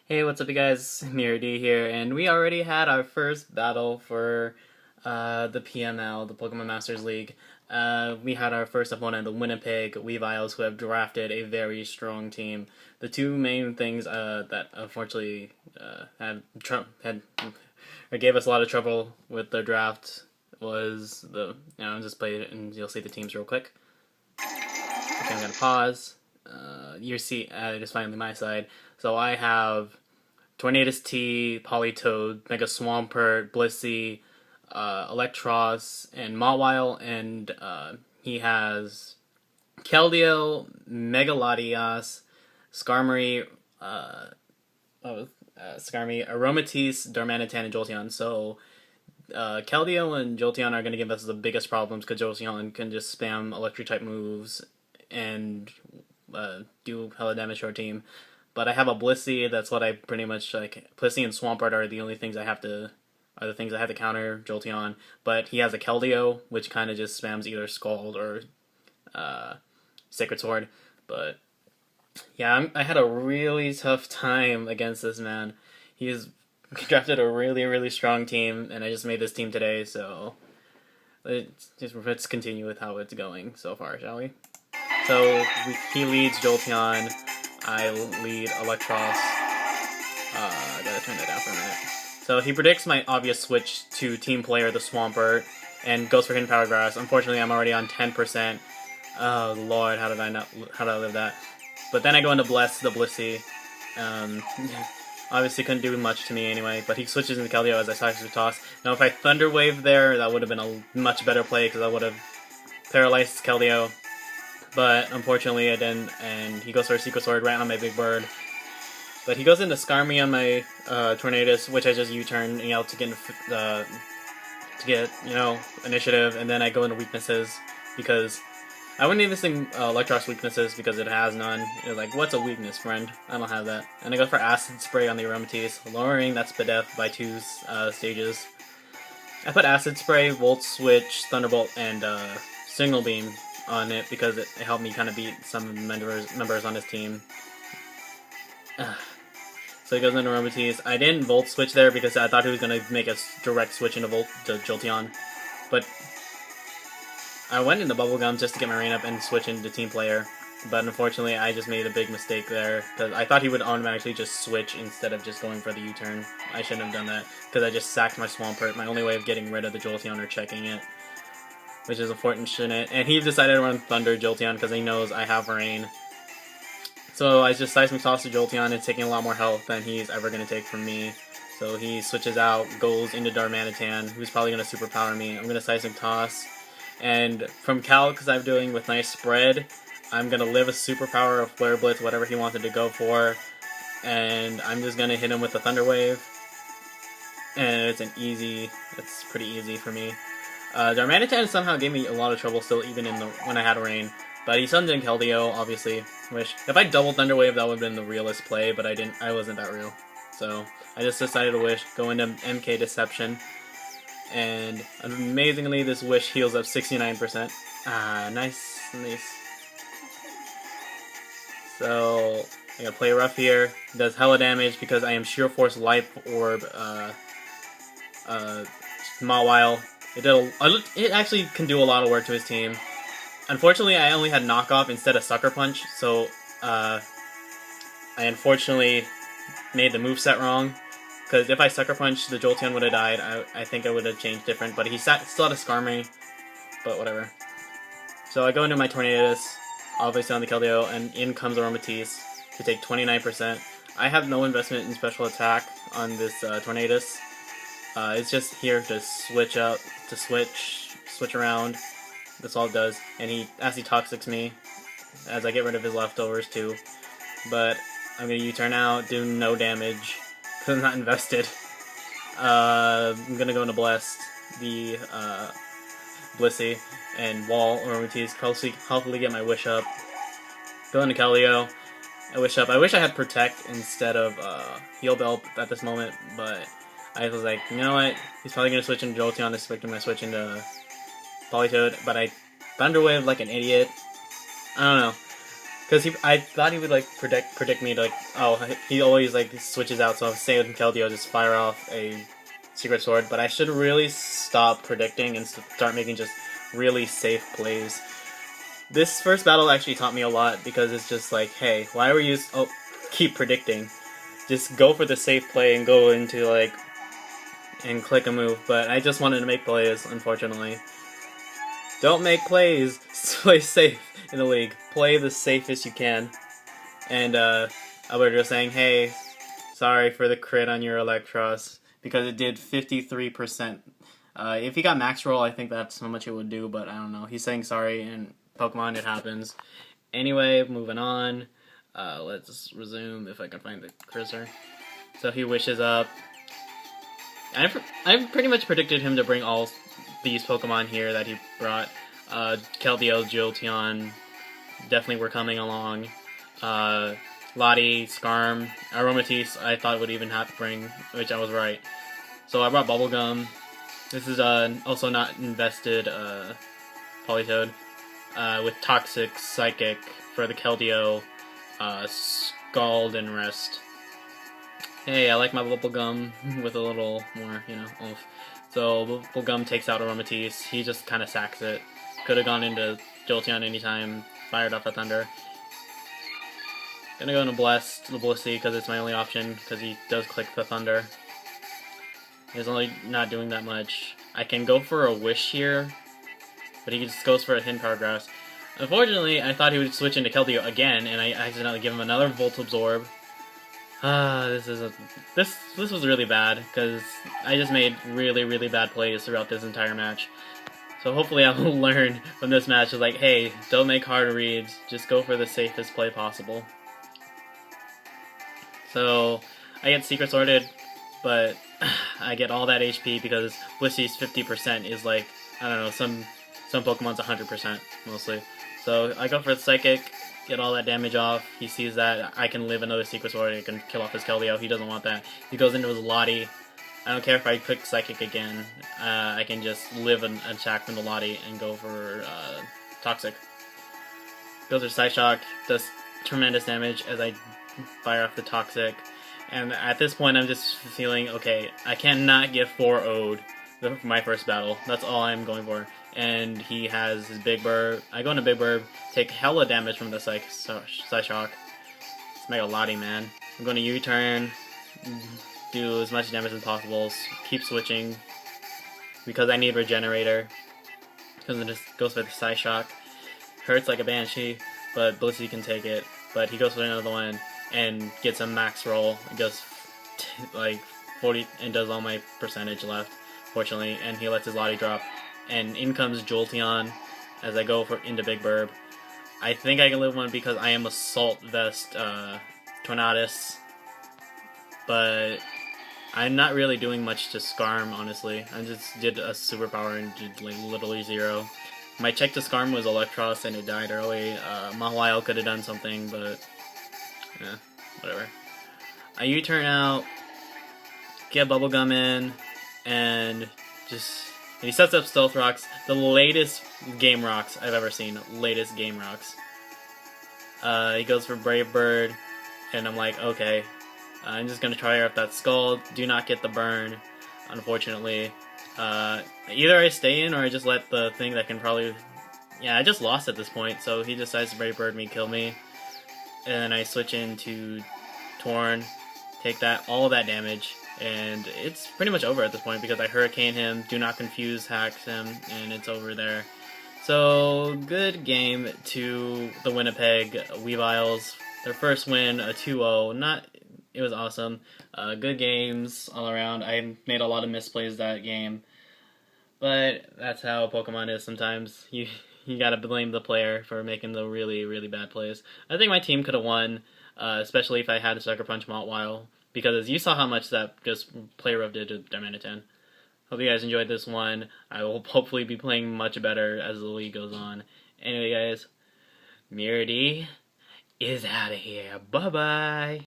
Hey, what's up, you guys? Mirror D here, and we already had our first battle for the PML, the Pokemon Masters League. We had our first opponent, the Winnipeg Weaviles, who have drafted a very strong team. The two main things that unfortunately had or gave us a lot of trouble with their draft was just play it and you'll see the teams real quick. Okay, I'm gonna pause. You see, it is finally my side. So I have Tornadus-T, Politoed, Mega Swampert, Blissey, Electros, and Mawile, and he has Keldeo, Megalodios, Skarmory, Aromatisse, Darmanitan, and Jolteon. So Keldeo and Jolteon are going to give us the biggest problems because Jolteon can just spam electric type moves and do hella damage to our team. But I have a Blissey. That's what I pretty much like. Blissey and Swampert are the only things I have to counter Jolteon. But he has a Keldeo, which kind of just spams either Scald or Sacred Sword. But yeah, I had a really tough time against this man. He's drafted a really strong team, and I just made this team today. So let's continue with how it's going so far, shall we? So he leads Jolteon. I lead Electros. I gotta turn that down for a minute. So he predicts my obvious switch to team player, the Swampert, and goes for Hidden Power Grass. Unfortunately, I'm already on 10%. Oh lord, how did I live that? But then I go into Bless the Blissey. Obviously couldn't do much to me anyway, but he switches into Keldeo as I Seismic Toss. Now if I Thunder Wave there, that would have been a much better play because I would have paralyzed Keldeo. But unfortunately I didn't, and he goes for a Secret Sword right on my Big Bird. But he goes into Skarmory on my Tornadus, which I just U-turn to get initiative, and then I go into weaknesses because I wouldn't even sing Electro's weaknesses because it has none. It's like, what's a weakness, friend? I don't have that. And I go for Acid Spray on the Aromatisse, lowering that Spadef by 2 stages. I put Acid Spray, Volt Switch, Thunderbolt, and Signal Beam on it because it helped me kind of beat some members on his team. So he goes into Aromatisse. I didn't Volt Switch there because I thought he was going to make a direct switch into Jolteon. But I went into Bubblegum just to get my rain up and switch into team player. But unfortunately, I just made a big mistake there because I thought he would automatically just switch instead of just going for the U-turn. I shouldn't have done that because I just sacked my Swampert, my only way of getting rid of the Jolteon or checking it, which is unfortunate. And he decided to run Thunder Jolteon because he knows I have Rain. So I just Seismic Toss to Jolteon and taking a lot more health than he's ever going to take from me. So he switches out, goes into Darmanitan, who's probably going to superpower me. I'm going to Seismic Toss. And from Cal, because I'm doing with nice spread, I'm going to live a superpower of Flare Blitz, whatever he wanted to go for. And I'm just going to hit him with a Thunder Wave. And it's pretty easy for me. Darmanitan somehow gave me a lot of trouble still, even when I had Rain. But he summoned in Keldeo, obviously. Which, if I double Thunder Wave, that would have been the realest play, but I wasn't that real. So, I just decided to Wish, go into MK Deception. And amazingly, this Wish heals up 69%. Nice. So, I'm gonna play rough here. It does hella damage because I am Sheer Force Life Orb, Mawile. It actually can do a lot of work to his team. Unfortunately, I only had Knockoff instead of Sucker Punch, so I unfortunately made the moveset wrong. Because if I Sucker Punch, the Jolteon would have died. I think I would have changed different, but he still had a Skarmory, but whatever. So I go into my Tornadus, obviously on the Keldeo, and in comes Aromatisse to take 29%. I have no investment in special attack on this Tornadus. It's just here to switch around. That's all it does. And he Toxics me as I get rid of his leftovers too. But I'm going to U-turn out, do no damage because I'm not invested. I'm going to go into Blessed, the Blissey, and Wall Aromatisse, hopefully get my Wish up. Go into Keldeo. I wish I had Protect instead of Heal Bell at this moment, but I was like, you know what? He's probably going to switch into Jolteon, expecting my switch into Politoed, but I Thunder Wave like an idiot. I don't know. Because I thought he would like predict me to like, oh, he always like switches out, so say with Keldeo just fire off a Secret Sword, but I should really stop predicting and start making just really safe plays. This first battle actually taught me a lot, because it's just like, hey, why were you keep predicting? Just go for the safe play and go into like and click a move, but I just wanted to make plays, unfortunately. Don't make plays, play safe in the league. Play the safest you can. And Albert just saying, hey, sorry for the crit on your Electros, because it did 53%. If he got max roll, I think that's how much it would do, but I don't know. He's saying sorry, and Pokemon, it happens. Anyway, moving on. Let's resume if I can find the cursor. So he wishes up. I pretty much predicted him to bring all these Pokemon here that he brought. Keldeo, Jolteon, definitely were coming along. Lottie, Skarm, Aromatisse, I thought would even have to bring, which I was right. So I brought Bubblegum. This is also not invested Politoed. With Toxic, Psychic for the Keldeo, Scald, and Rest. Hey, I like my Bubblegum with a little more, oomph. So Bubblegum takes out Aromatisse. He just kind of sacks it. Could have gone into Jolteon anytime, fired off the Thunder. Gonna go into the Blissey, because it's my only option, because he does click the Thunder. He's only not doing that much. I can go for a Wish here, but he just goes for a Hidden Power Grass. Unfortunately, I thought he would switch into Keldeo again, and I accidentally give him another Volt Absorb. This was really bad, because I just made really, really bad plays throughout this entire match. So hopefully I will learn from this match, is like, hey, don't make hard reads, just go for the safest play possible. So I get Secret Sorted, but I get all that HP because Blissey's 50% is like, I don't know, some Pokemon's 100% mostly. So I go for the Psychic, get all that damage off. He sees that I can live another Secret Sword, I can kill off his Keldeo. He doesn't want that. He goes into his Lottie. I don't care if I click Psychic again. I can just live an attack from the Lottie and go for Toxic. Goes for Psyshock, does tremendous damage as I fire off the Toxic. And at this point I'm just feeling, okay, I cannot get 4-0'd for my first battle. That's all I'm going for. And he has his Big Burb. I go into Big Burb, take hella damage from the Psyshock. It's Mega Lottie, man. I'm going to U-turn, do as much damage as possible, keep switching, because I need Regenerator. Because it just goes for the Psyshock. Hurts like a Banshee, but Blissey can take it. But he goes for another one, and gets a max roll. It goes like 40, and does all my percentage left, fortunately, and he lets his Lottie drop. And in comes Jolteon as I go into Big Burb. I think I can live one because I am Assault Vest Tornadus, but I'm not really doing much to Skarm, honestly. I just did a superpower and did like literally 0. My check to Skarm was Electros and it died early. Mawile could have done something, but yeah, whatever. I U-turn out, get Bubblegum in, and he sets up Stealth Rocks, the latest Game Rocks I've ever seen. Latest Game Rocks. He goes for Brave Bird, and I'm like, okay, I'm just gonna try out that Skull. Do not get the burn, unfortunately. Either I stay in or I just let the thing that can probably... Yeah, I just lost at this point, so he decides to Brave Bird me, kill me. And I switch into Torn, take all that damage. And it's pretty much over at this point because I Hurricane him, Do Not Confuse hacks him, and it's over there. So, good game to the Winnipeg Weaviles. Their first win, a 2-0. It was awesome. Good games all around. I made a lot of misplays that game. But that's how Pokemon is sometimes. You gotta blame the player for making the really, really bad plays. I think my team could have won, especially if I had a Sucker Punch Mawile. Because you saw how much that just player up did to Darmanitan. Hope you guys enjoyed this one. I will hopefully be playing much better as the league goes on. Anyway, guys, Mirror D is out of here. Bye-bye.